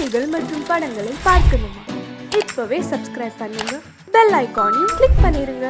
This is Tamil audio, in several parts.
செய்திகள் மற்றும் படங்களை பார்க்கணுமா? இப்பவே சப்ஸ்கிரைப் பண்ணுங்க, பெல் ஐகானையும் கிளிக் பண்ணிருங்க.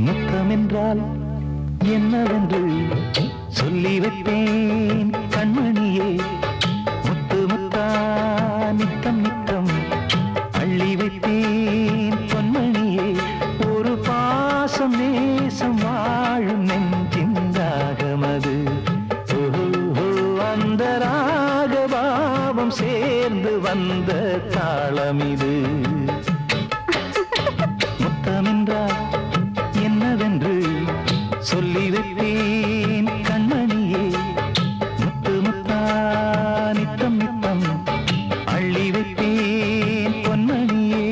முத்தமென்றால் என்னவென்று சொல்லி வைப்பேன் கண்மணியே. முத்து முத்தா நித்தம் நித்தம் அள்ளி வைப்பேன் பொன்மணியே. ஒரு பாசம் நேசம் வாழும் நெஞ்சின் ராகமது. அந்த ராகபாவம் சேர்ந்து வந்த தாளமிது. முத்தமென்றால் என்னவென்று சொல்லி வைப்பேன் கண்மணியே. முத்து முத்தா நித்தம் நித்தம் அள்ளி வைப்பேன் பொன்மணியே.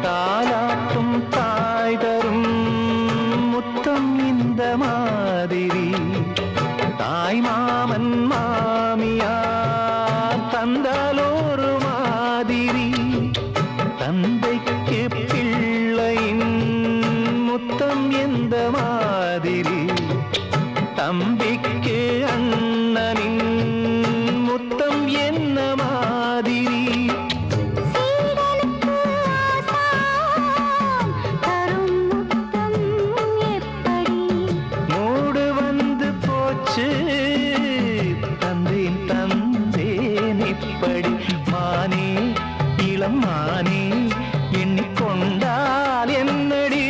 தாலாட்டும் தாய் தரும் முத்தம் இந்த மாதிரி தாய் மாமன் மாமியார் தந்தாலோரு மாதிரி. தந்தைக்கு பிள்ளையின் முத்தம் எந்த மாதிரி தம்பிக்கு அண்ணனின் முத்தம் என்ன மாதிரி. மூடு வந்து போச்சு தந்தேன் தந்தேன் இப்படி. மானே இளம் மானே எண்ணிக்கொண்டால் என்னடி.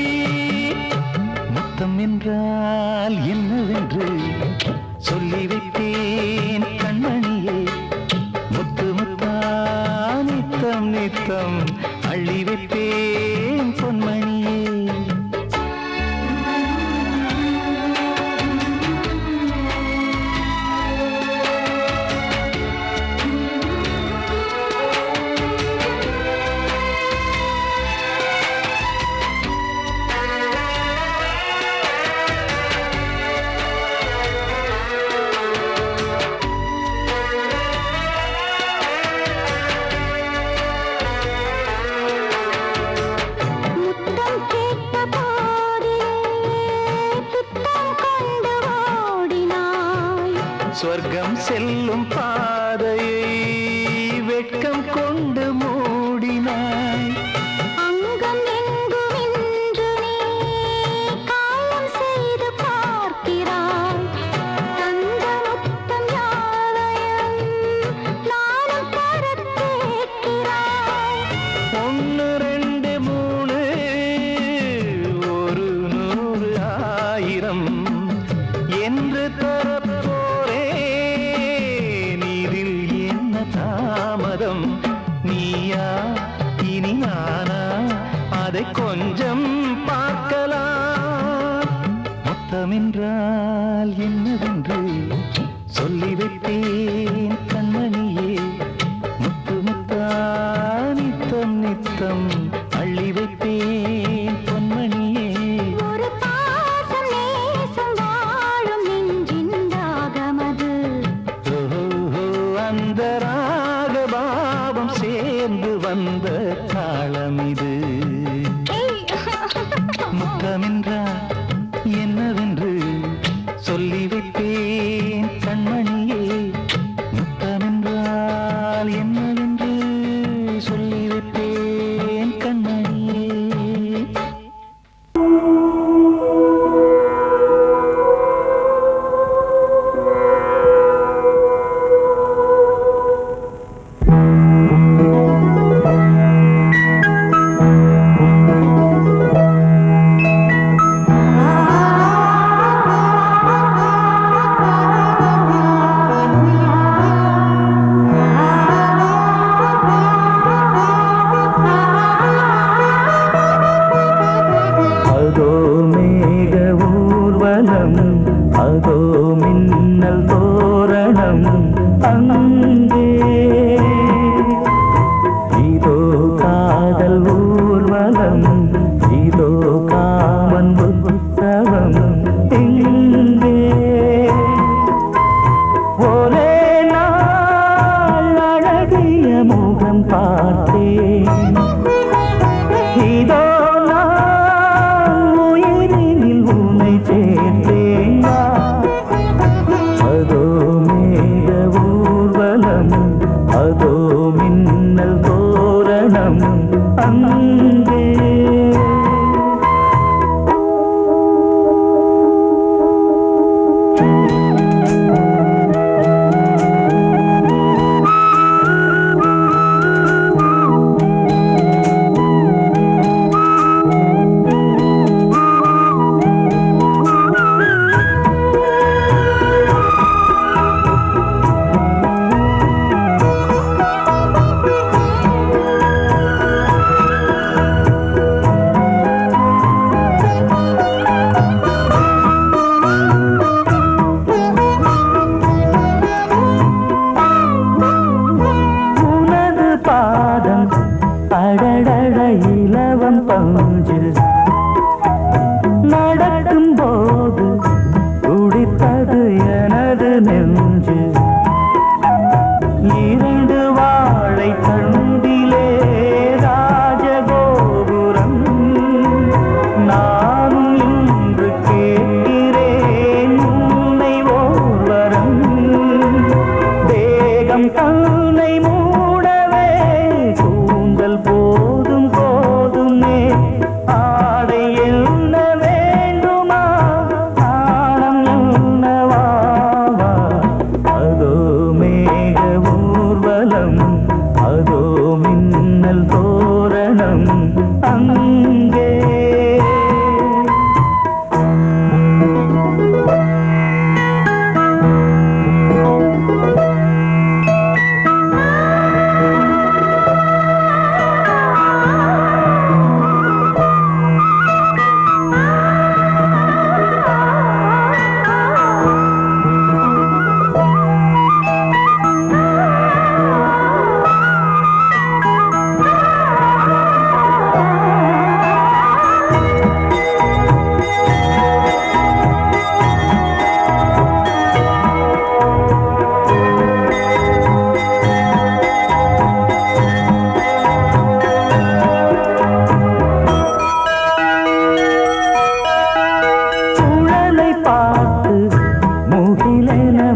முத்தம் என்றால் என்னவென்று சொல்லி வைத்தேன் கண்மணியே. முத்து முத்தா நித்தம் நித்தம் அள்ளி வைப்பேன் பொன்மணியே. சொர்க்கம் செல்லும் பாதையை வெட்கம் கொண்டு மூடினாய். அங்கம் எங்கும் இன்று நீ காயம் செய்து பார்க்கிறாய். தந்த முத்தம் யாவையும் நானும் தரக் கேட்கிறாய். 1 2 3 ஒரு 100 1000 என்று தரப்போரேன். இதில் என்ன தாமதம்? நீயா இனி நானா அதை கொஞ்சம் பார்க்கலாம். முத்தமென்றால் என்னவென்று சொல்லி வைப்பேன் கண்மணியே. முத்து முத்தா நித்தம் நித்தம் அள்ளி வைப்பேன் பொன்மணியே. ஒரு பாசம் நேசம் வாழும் நெஞ்சின் ராகமது. அந்த ராகபாவம் சேர்ந்து வந்த தாளமிது. முத்தமென்றால் என்னவென்று சொல்லி வைப்பேன் கண்மணியே. முத்தமென்றால் என்னவென்று சொல்லி வைப்பேன் கண்மணி. காதல் ஊர்வலம் இதோ காமன் உற்சவம் இங்கே ஒரே நாள் அழகிய முகம் பார்த்தேன் இதோ நான் உயிரினில் உன்னை சேர்த்தேன் அதோ மேக ஊர்வலம் அதோ மின்னல் தோரணம் அங்கே அடடட இலவம் பஞ்சு நடக்கும் போது துடித்தது எனது நெஞ்சு இரண்டு வாழை தண்டிலே ராஜகோபுரம் நானும் இன்று கேட்கிறேன் உன்னை ஓர்வரம் தேகம் தன்னை மூடவே கூந்தல் போதும் போதுமே ஆடை என்ன வேண்டுமா ஆனம் என்னவா அதோ மேக ஊர்வலம் அதோ மின்னல் தோரணம் அங்கே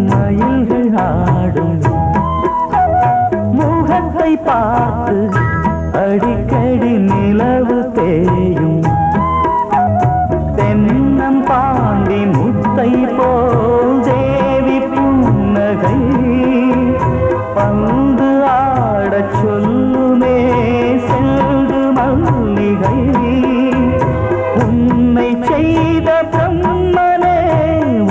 மயில்கள் ஆடும் முகத்தை பார்த்து அடிக்கடி நிலவு தேயும் தென்னம் பாண்டி முத்தை போல் தேவி புன்னகை பந்து ஆடச் சொல்லுமே செல்து மல்லிகை உன்னை செய்த பிரம்மனே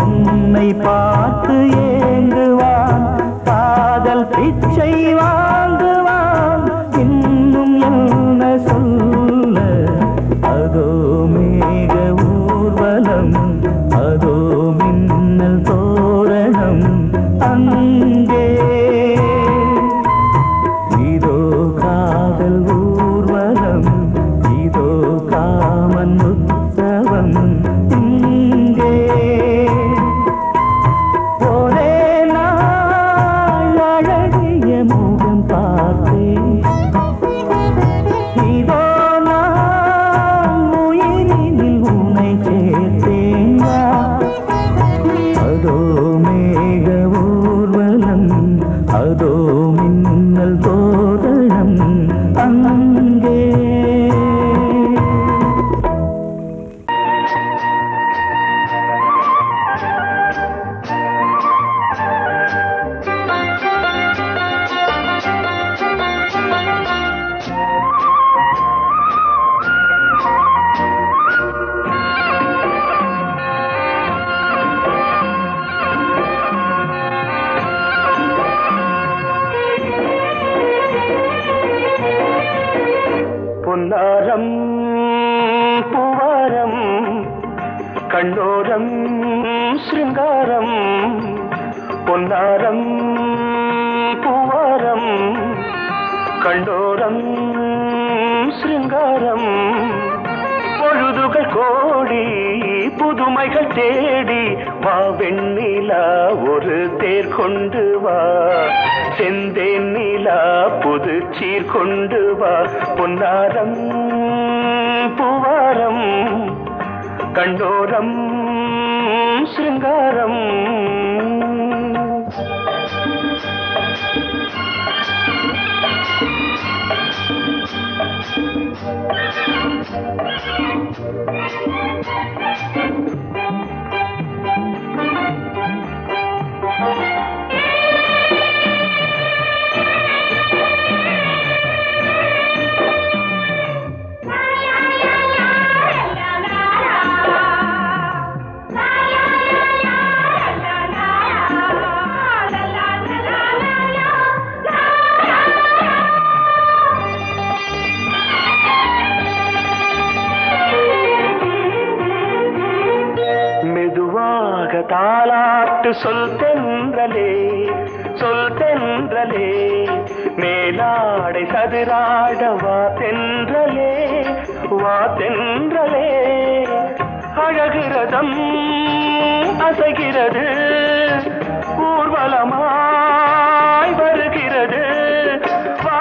உன்னை பார்த்து ஏங்குவான் காதல் பிச்சை வாங்குவான் இன்னும் என்ன சொல்ல அதோ மேக ஊர்வலம் அதோ மின்னல் தோரணம் அங்கே இதோ காதல் ஊர்வலம் இதோ காமன் உற்சவம் இங்கே ஒரே நாள் அழகிய முகம் பார்த்தேன் இதோ நான் உயிரினில் உன்னை சேர்த்தேன் அதோ மேக ஊர்வலம் அதோ மின்னல் தோரணம் அங்கே பொன்னாரம் பூவாரம் கண்ணோரம் சிருங்காரம் பொன்னாரம் பூவாரம் கண்ணோரம் சிருங்காரம் சிருங்காரம் பொழுதுகள் கோடி புதுமைகள் தேடி வா வெண்ணிலா ஒரு தேர் கொண்டு வா செந்தேன் நிலா புது சீர் கொண்டு வா பொன்னாரம் பூவாரம் கண்டோரம் சிருங்காரம் தாலாட்டு சொல் தென்றலே மேலாடை சதுராட வா தென்றலே அழகிறதம் அசைகிறது ஊர்வலமாய் வருகிறது வா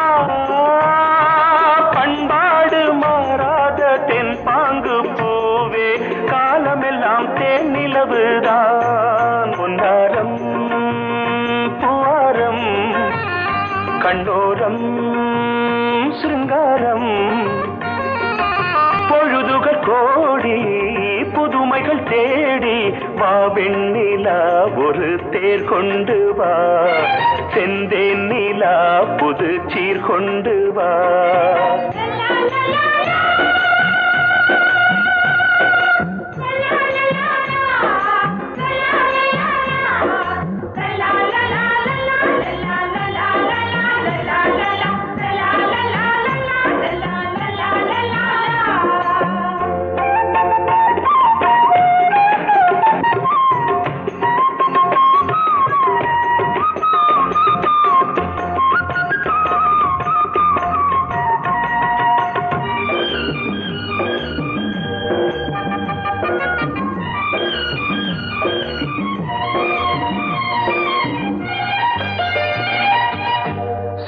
பண்பாடு மாறாத தென் பாங்கு பூவே காலமெல்லாம் தேன் நிலவுதான் பொன்னாரம் பூவாரம் கண்டோரம் சிருங்காரம் பொழுதுகள் கோடி புதுமைகள் தேடி வா வெண்ணிலா ஒரு தேர் கொண்டு வா செந்தேன் நிலா புது சீர் கொண்டு வா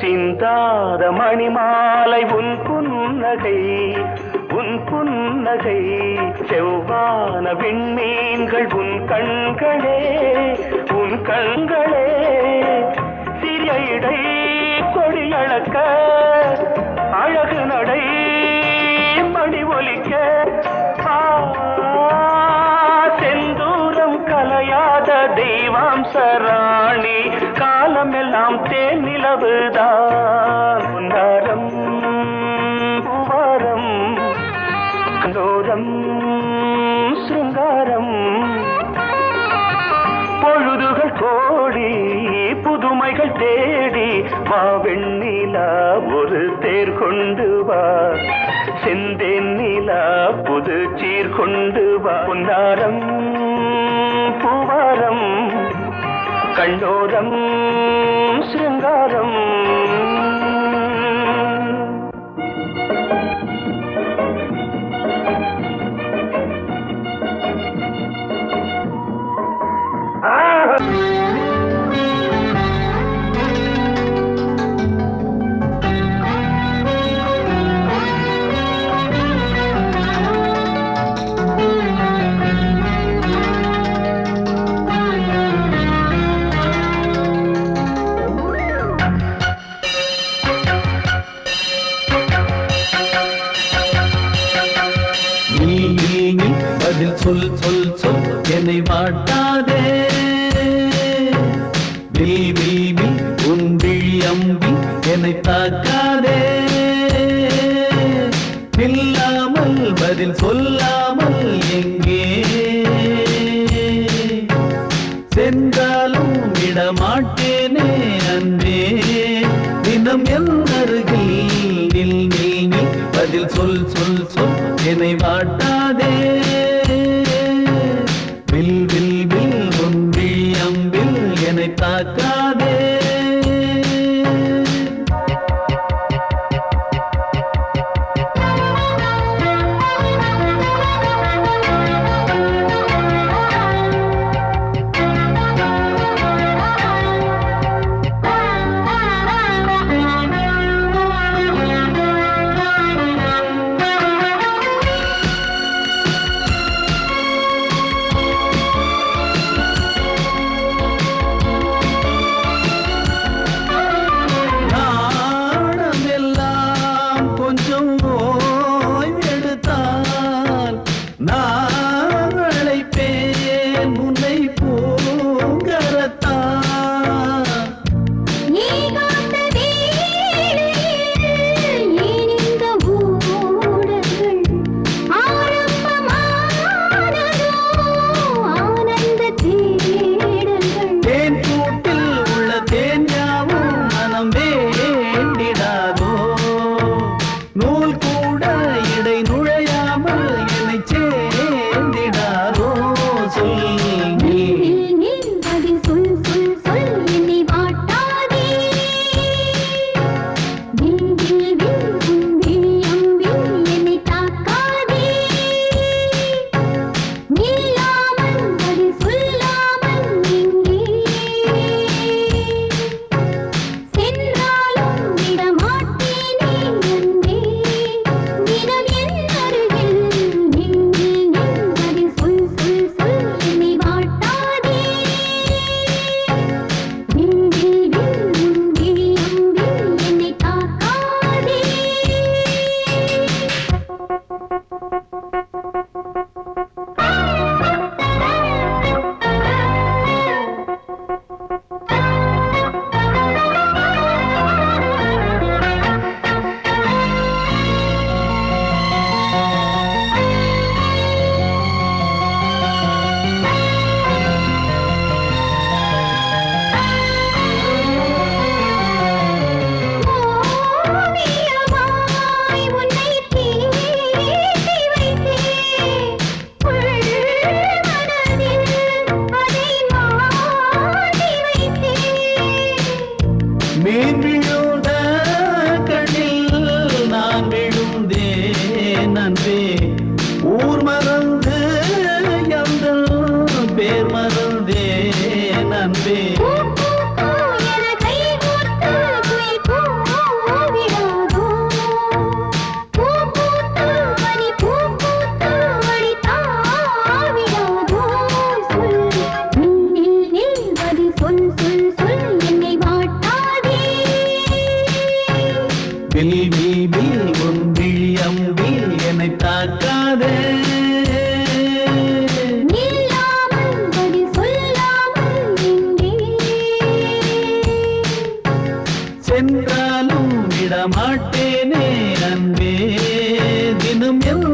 சிந்தாத மணிமாலை உன் புன்னகை செவ்வான விண்மீன்கள் உன் கண்களே சிறிய இடை கொடியளக்க அழகு நடை மணி ஒலிக்க செந்தூரம் கலையாத தெய்வாம்சராணி காலமெல்லாம் தேன் நிலவுதான் பொன்னாரம் பூவாரம் கண்டோரம் சிருங்காரம் பொழுதுகள் கோடி புதுமைகள் தேடி வா வெண்ணிலா ஒரு தேர் கொண்டு வா செந்தேன் நிலா புது சீர் கொண்டு வா பொன்னாரம் பூவாரம் கண்டோரம் சிருங்காரம் சொல் சொல் சொல் என்னை வாட்டாதே விழி உன் விழி அம்பி என்னை தாக்காதே இல்லாமல் பதில் சொல்லாமல் எங்கே சென்றாலும் விடமாட்டேனே அன்பே தினம் என் அருகில் நில் நில் நில் பதில் சொல் சொல் சொல் என்னை வாட்டாதே வில் வில் வில் உன் விழி அம்பில் என்னை தாக்காதே வந்தேன் அன்பே ஊர் மறந்து எந்தன் பேர் மறந்தேன் அன்பே உன் விழி அம்பில் என்னை தாக்காதே சென்றாலும் விடமாட்டேனே அன்பே தினம் என்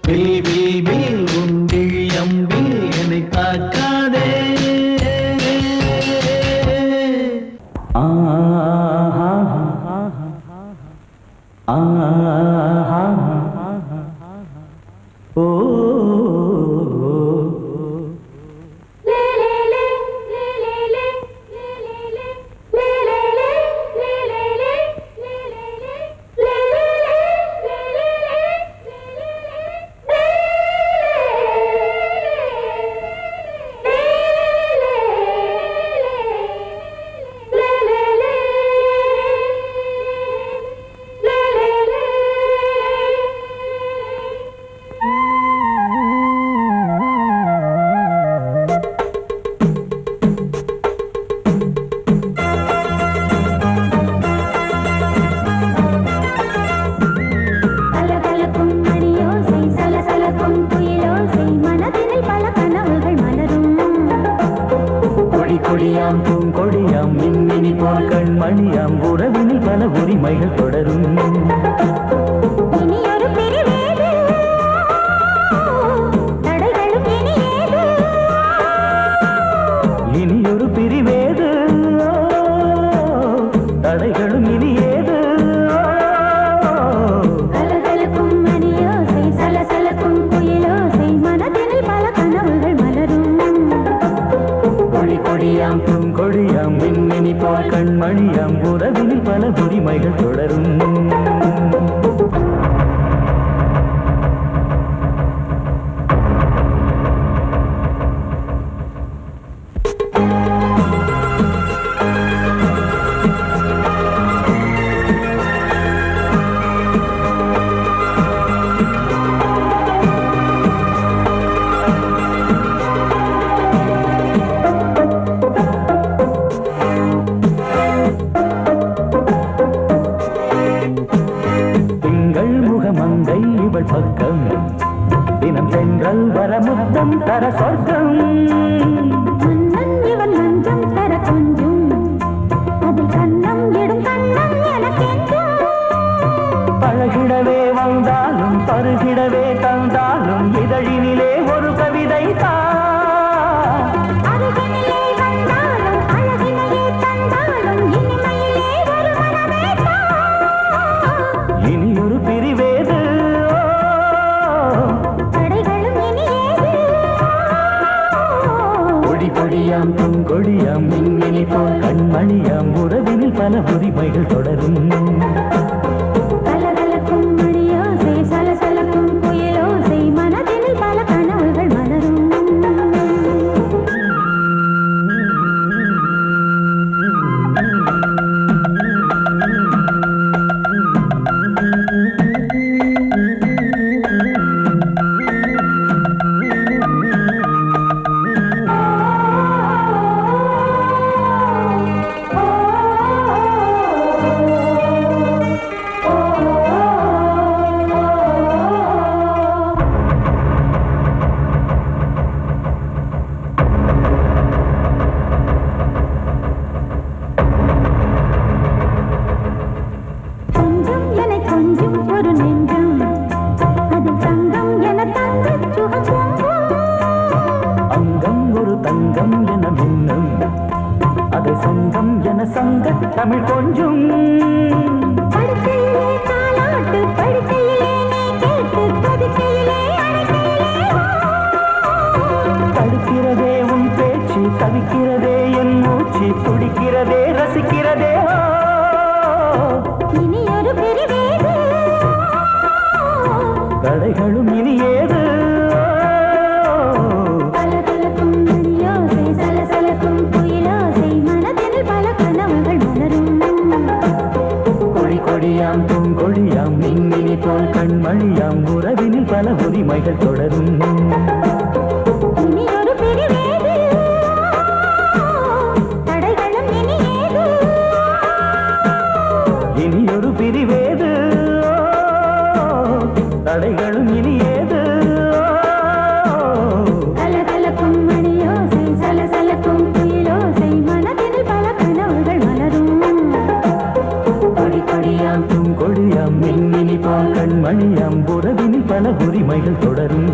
அருகில் உன் விழி அம்பில் என்னை தாக்காதே கொடியாம் பூங்கொடியாம் மின்மினி போல் கண்மணியாம் உறவினில் பல உரிமைகள் தொடரும் இனியொரு பிரிவேது தடைகளும் இனி ஏது கொடியாம் பூங்கொடியாம் மின்மினி போல் கண்மணியாம் உறவினில் பல உரிமைகள் தொடரும் மங்கை இவள் பக்கம் தினம் சென்றல் வர முத்தம் தர சொர்க்கம் இவன் மஞ்சம் தர கொஞ்சம் அதில் கண்ணம் இடும் கண்ணம் எனக்கென்றும் பழகிடவே வந்தாலும் பருகிடவே தந்தாலும் இதழினிலே ஒரு கவிதை அருகினிலே வந்தாலும் அழகினையே தந்தாலும் இனிமையிலே ஒரு மனமே இனியொரு பிரிவேது கொடியாம் பூங்கொடியாம் மின்மினி போல் கண்மணியாம் உறவினில் பல உரிமைகள் தொடரும் கலகலக்கும் மணியோசை சலசலக்கும் புயலோசை மனதினில் பல கனவுகள் மலரும் தமிழ் கொஞ்சம் படுக்கையிலே தாலாட்டு படுக்கையிலே நீ கேட்டு படுக்கையிலே தடுக்கிறதே உன் பேச்சு தவிக்கிறதே என் மூச்சு துடிக்கிறதே ரசிக்கிறதே இனி ஒரு பிரிவேது தடைகளும் இனி ஏது கலகலக்கும் மணியோசை சலசலக்கும் குயிலோசை மனதில் பல கனவுகள் மலரும் கொடி கொடியாம் பூங்கொடியாம் மின்மினி போல் கண்மணியாம் உறவினில் பல உரிமைகள் தொடரும் இனி ஒரு பிரிவேது தடைகளும் இனி ஏது இனி ஒரு பிரிவேது தடைகளும் இனி ஏது கலகலக்கும் மணியோசை சலசலக்கும் குயிலோசை மனதில் பல கனவுகள் மலரும் கொடி கொடியாம் பூங்கொடியாம் மின்மினி போல் கண்மணியாம் உறவினில் பல உரிமைகள் தொடரும்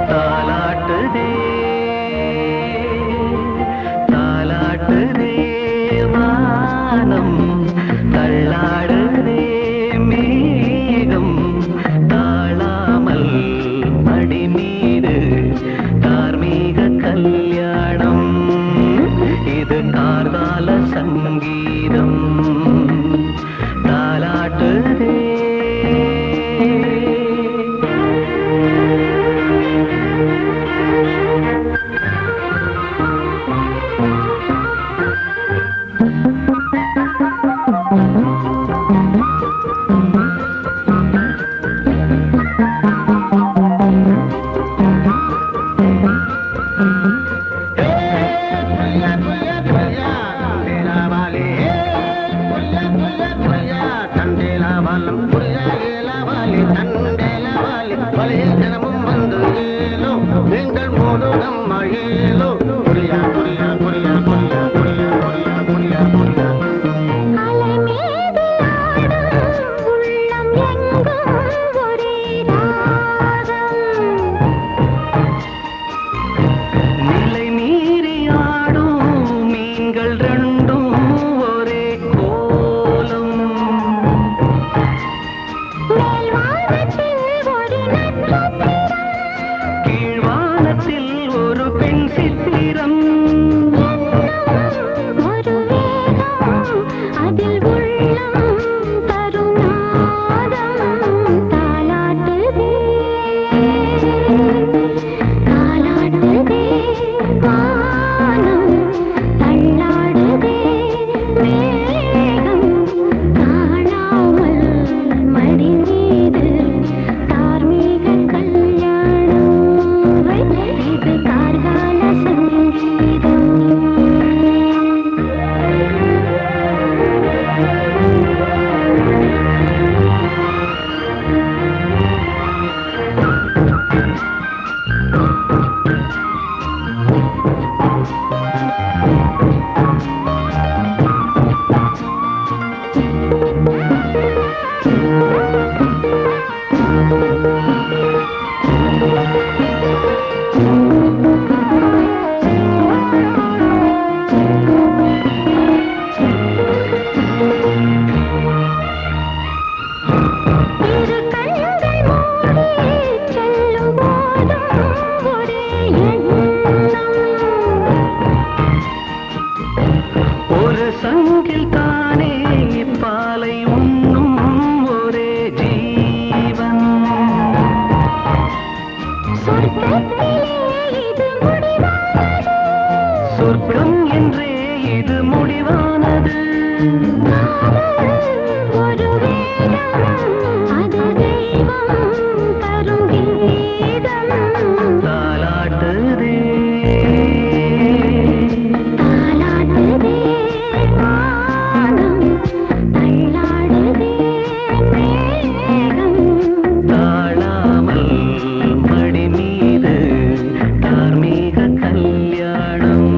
தாலாட்டுதே தாலாட்டுதே வானம் தள்ளாடுதே மேகம் தாழாமல் மடி மீது தார்மீக கல்யாணம் இது கார்கால சங்கீதம் தாலாட்டுதே அலை மீது ஆடும் உள்ளம் எங்கும் ஒரே ராகம் நிலை மீறி ஆடும் மீன்கள் ரெண்டும் ஒரே கோலம் மேல் வானத்தில் ஒரு நட்சத்திரம் கீழ்வானத்தில் ஒரு பெண் சித்திரம் ஒரு வேகம் அதில் உள்ளம் தருநாதம் தாலாட்டுதே தாலாட்டுதே வானம் தள்ளாடுதே மேகம் காணாமல் மடி மீது தார்மீக கல்யாணம் இது கார்கால சங்கீதம் இரு கண்கள் மூடி செல்லும் போதும் ஒரே எண்ணம் ஒரு சங்கில் தானே பாலை உண்ணும் ஒரே ஜீவன் சொர்க்கத்திலே இது முடிவானது சொர்க்கம் என்றே இது முடிவானது ஒரு வேகம் அது தெய்வம் தரும் கீதம் தாலாட்டுதே தாலாட்டுதே வானம் தள்ளாடுதே மேகம் தாழாமல் மடி மீது தார்மீக கல்யாணம்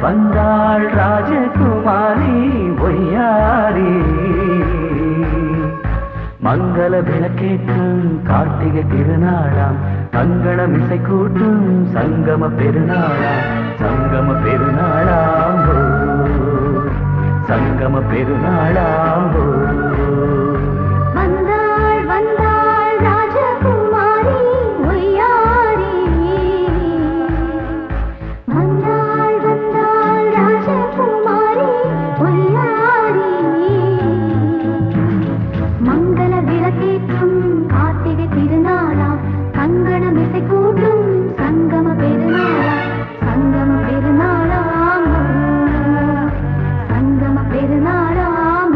வந்தாள் ராஜகுமாரி ஒய்யாரி மங்கள விளக்கேற்றும் கார்த்திகை திருநாளாம் கங்கணம் இசை கூட்டும் சங்கம பெருநாளாம் சங்கம பெருநாளாம் ஓ, சங்கம பெருநாளாம் ஓ. வந்தாள் வந்தாள் ராஜகுமாரி ஒய்யாரி வந்தாள் வந்தாள் ராஜகுமாரி ஒய்யாரி மங்கள விளக்கேற்றும் கார்த்திகை திருநாளாம் கங்கணம் இசை கூட்டும் சங்கம பெருநாளாம் சங்கம பெருநாளாம் சங்கம பெருநாளாம்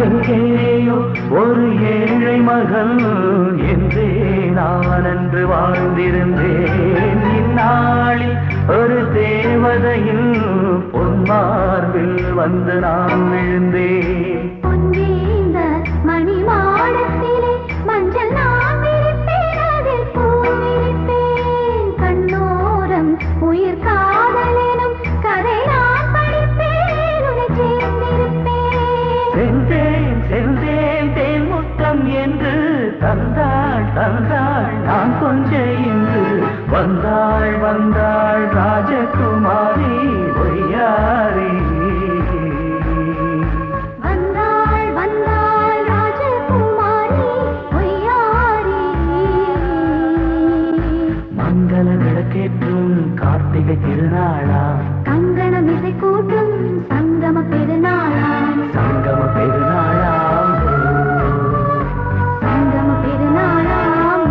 எங்கேயோ ஒரு ஏழை மகள் என்றே நான் அன்று வாழ்ந்திருந்தேன் இந்நாளில் ஒரு தேவதையில் பொன்மார்பில் வந்து நான் விழுந்தேன் பொன்வேந்த மணிமாடத்திலே மஞ்சள் நான் விரிப்பேன் அதில் பூ விரிப்பேன் கண்ணோரம் உயிர் காதலெனும் கதை நான் படிப்பேன் உன்னை சேர்ந்திருப்பேன் சென்றேன் சென்றேன் தேன் முத்தம் என்று தந்தாள் தந்தாள் நான் கொஞ்ச இன்று வந்தாள் வந்தாள் ராஜகுமாரி ஒய்யாரி வந்தாள் வந்தாள் ராஜகுமாரி ஒய்யாரி மங்கள விளக்கேற்றும் கார்த்திகை திருநாளா கங்கணம் இசை கூட்டும் சங்கம பெருநாளாம் சங்கம பெருநாளாம் சங்கம பெருநாளாம்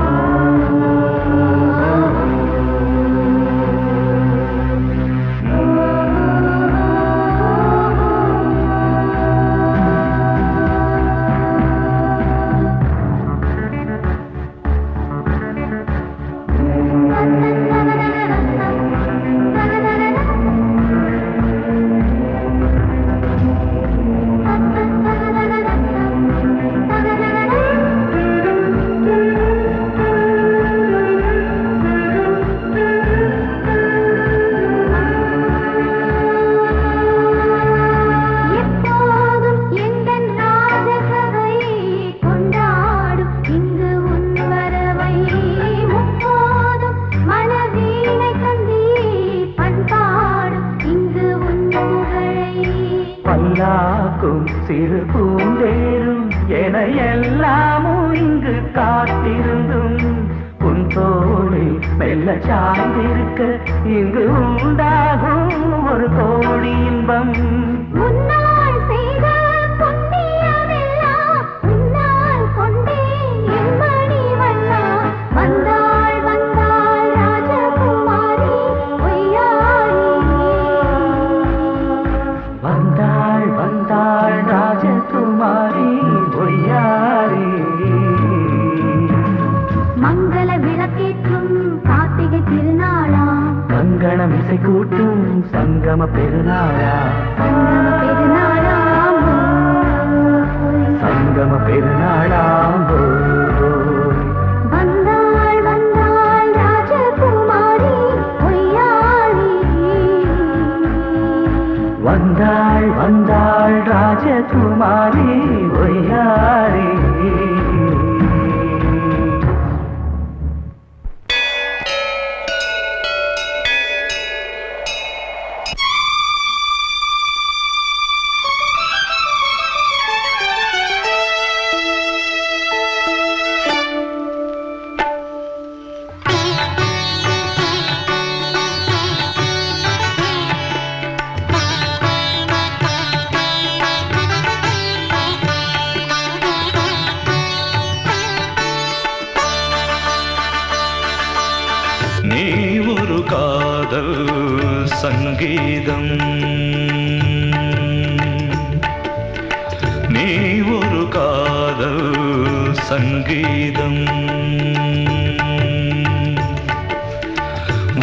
எப்போதும் எந்தன் ராஜசபை கொண்டாடும் இங்கு உன் வரவை முப்போதும் மனவீணை தந்தி பண்பாடும் இங்கு உன் புகழை பல்லாக்கும் சிறு பூந்தேரும் என எல்லாமும் இங்கு காத்திருந்தும் உன் தோளில் மெல்ல சார்ந்திருக்க இங்கு உண்டாகும் ஒரு கோடி இன்பம் முன்னால் செய்த புண்ணியமெல்லாம் உன்னால் கொண்டேன் என் மணிவண்ணா வந்தாள் வந்தாள் ராஜகுமாரி ஒய்யாரி வந்தாள் வந்தாள் ராஜகுமாரி ஒய்யாரி மங்கள விளக்கேற்றும் கார்த்திகை திருநாளாம் கங்கணம் இசை கூட்டும் சங்கம பெருநாளா சங்கம பெருநாளாம் சங்கம பெருநாளாம் வந்தாள் வந்தாள் ராஜகுமாரி ஒய்யாரி வந்தாள் வந்தாள் ராஜகுமாரி ஒய்யாரி ஒரு காதல் சங்கீதம்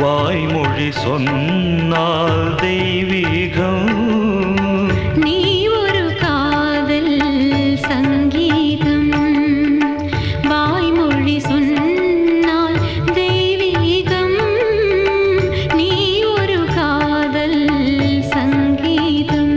வாய்மொழி சொன்னால் தெய்வீகம் நீ ஒரு காதல் சங்கீதம் வாய்மொழி சொன்னால் தெய்வீகம் நீ ஒரு காதல் சங்கீதம்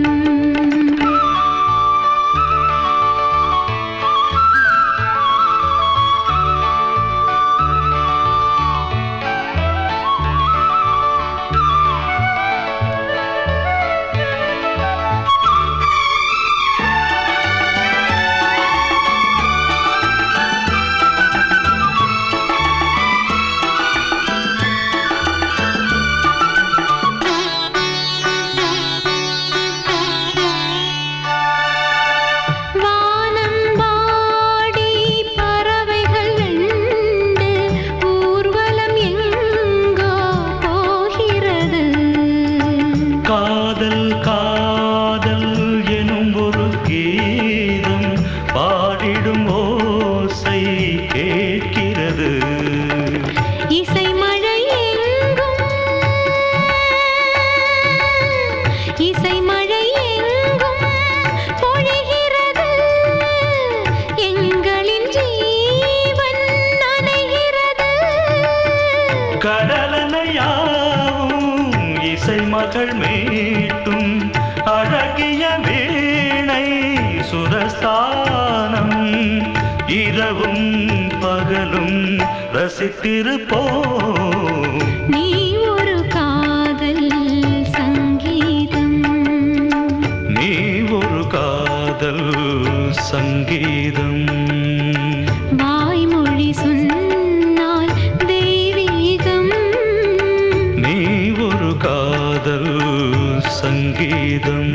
காதல் காதல் எனும் ஒரு கீதம் பாடிடும் ஓசை கேட்கிறது இசை மழை எங்கும் இசை மழை எங்கும் பொழிகிறது எங்களின் ஜீவன் நனைகிறது கடலனையாவும் இசை மகள் மீட்டும் அழகிய வீணை சுரஸ்தானம் இரவும் பகலும் ரசித்திருப்போம் நீ ஒரு காதல் சங்கீதம் நீ ஒரு காதல் சங்கீதம் வாய்மொழி சொன்னால் தெய்வீகம் நீ ஒரு காதல் சங்கீதம்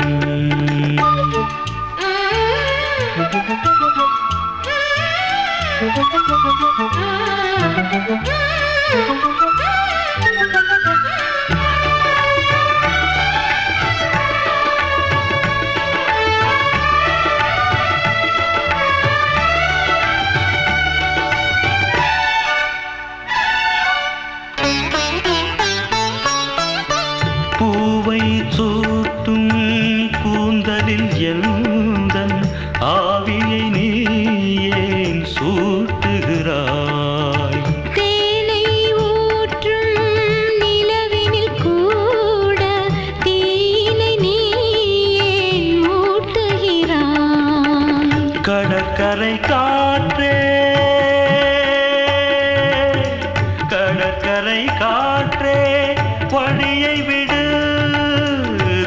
பூவை சூட்டும் கூந்தலில் எந்தன் ஆவியை நீ ஏன் சூட்டுகிறாய் தேனை ஊற்றும் நிலவினில் கூட தீனை நீ ஏன் மூட்டுகிறாய் கடற்கரை காற்றே கடற்கரை காற்றே வழியை விடு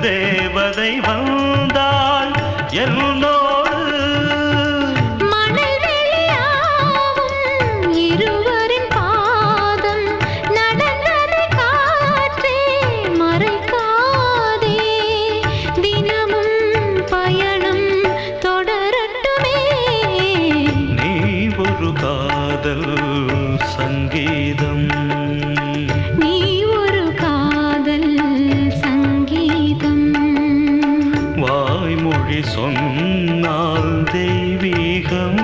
தேவதை வந்தால் என்னோடு மணல் வெளியாகும் இருவரின் பாதம் நடந்ததை காற்றே மறைக்காதே தினமும் பயணம் தொடரட்டுமே நீ ஒரு காதல் சங்கீதம் நீ ஒரு காதல் சங்கீதம் வாய்மொழி சொன்னால் தெய்வீகம்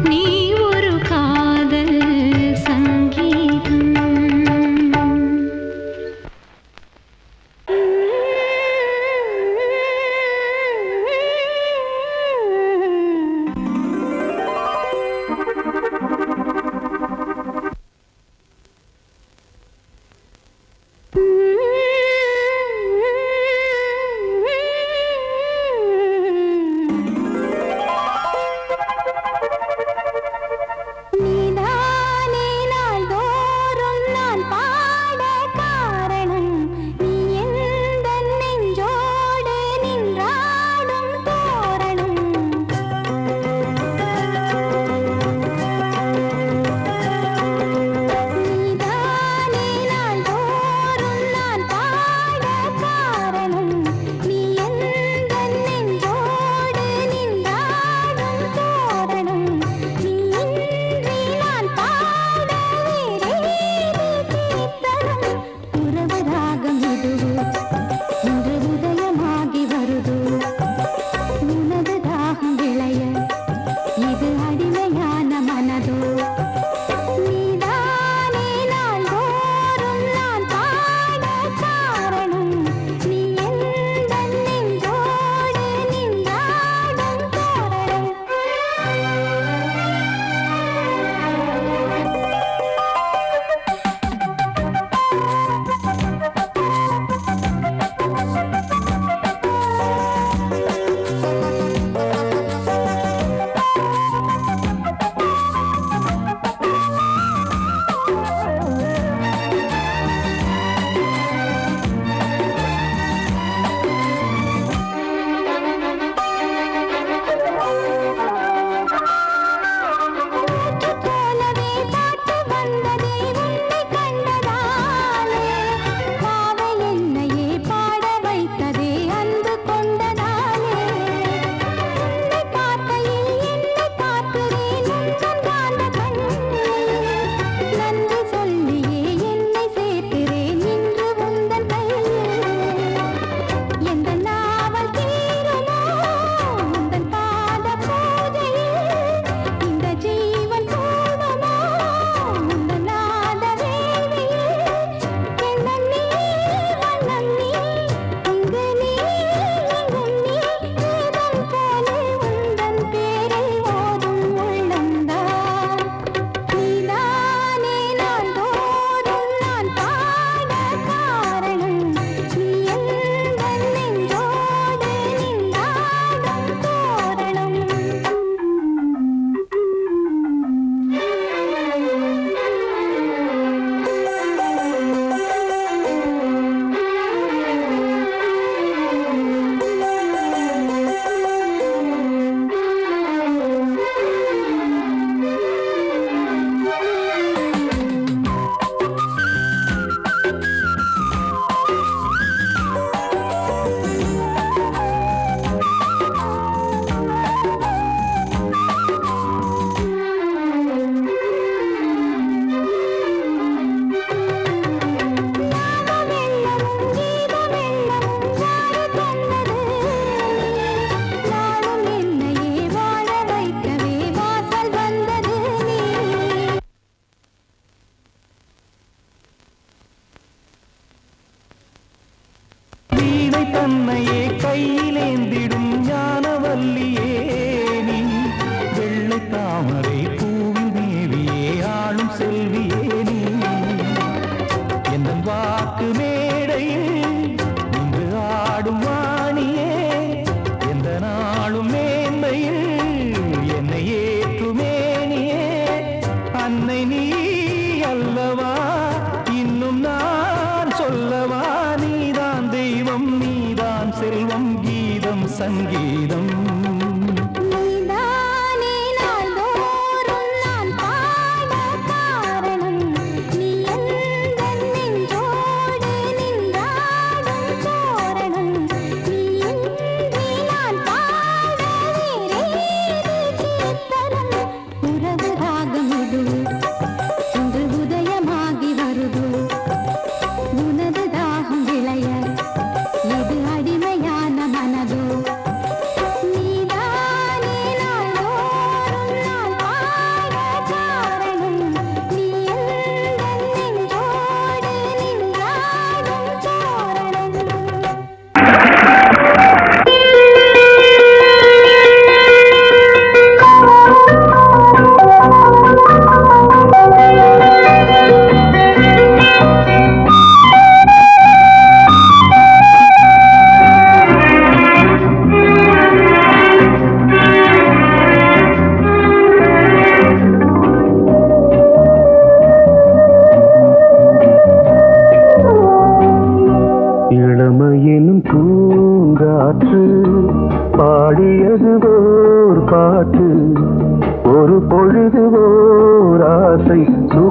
நீ ஒரு காதல் சங்கீதம்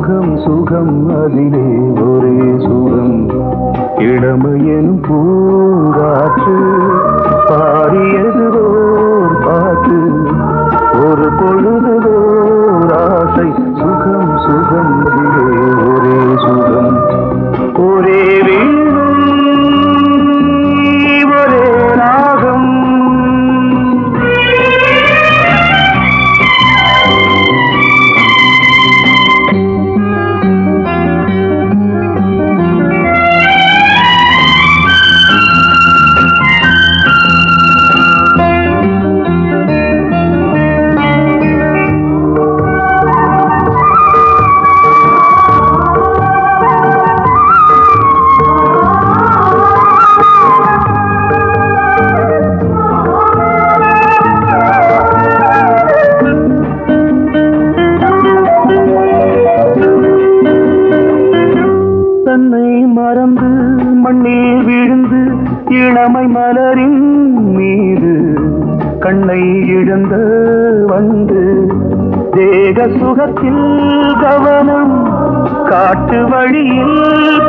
சுகம் சுகம் அதிலே ஒரே சுகம் இளமையின் பூங்காற்று பாடியதுவோர் பாட்டு ஒரு பொழுதுவோர் ஆசை சுகம் சுகம் அதிலே ஒரே சுகம் ஒரே வீணை ஒரே ராகம் தன்னை மறந்து மண்ணில் விழுந்து இளமை மலரின் மீது கண்ணை இழந்த வந்து தேக சுகத்தில் கவனம் காட்டு வழியில்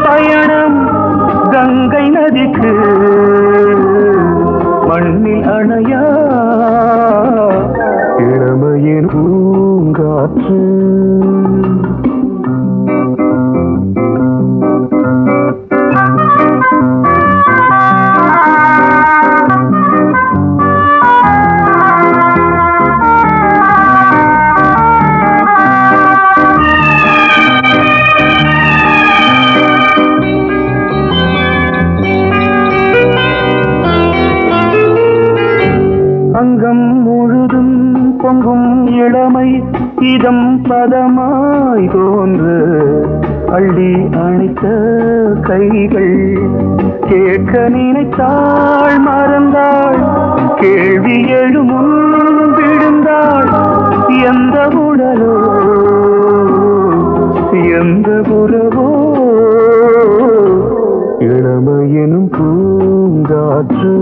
பயணம் கங்கை நதிக்கு மண்ணில் அணையா இளமையின் பூங்காற்று அங்கம் முழுதும் பொங்கும் இளமை இதம் பதமாய் தோன்று அள்ளி அணைத்த கைகள் கேட்க நினைத்தாள் மறந்தாள் கேள்வி எழுமுன் விழுந்தாள் எந்த உடலோ எந்த உறவோ இளமையெனும் பூங்காற்று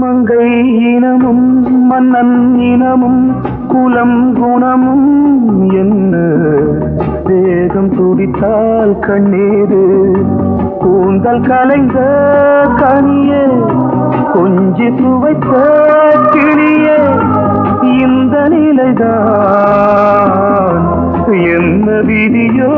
மங்கை இனமும் மன்னன் இனமும் குலம் குணமும் என்ன தேகம் துடித்தால் கண்ணீரு கூந்தல் கலைந்த கனியே கொஞ்சி சுவைத்த கிளியே இந்த நிலைதான் என்ன விதியோ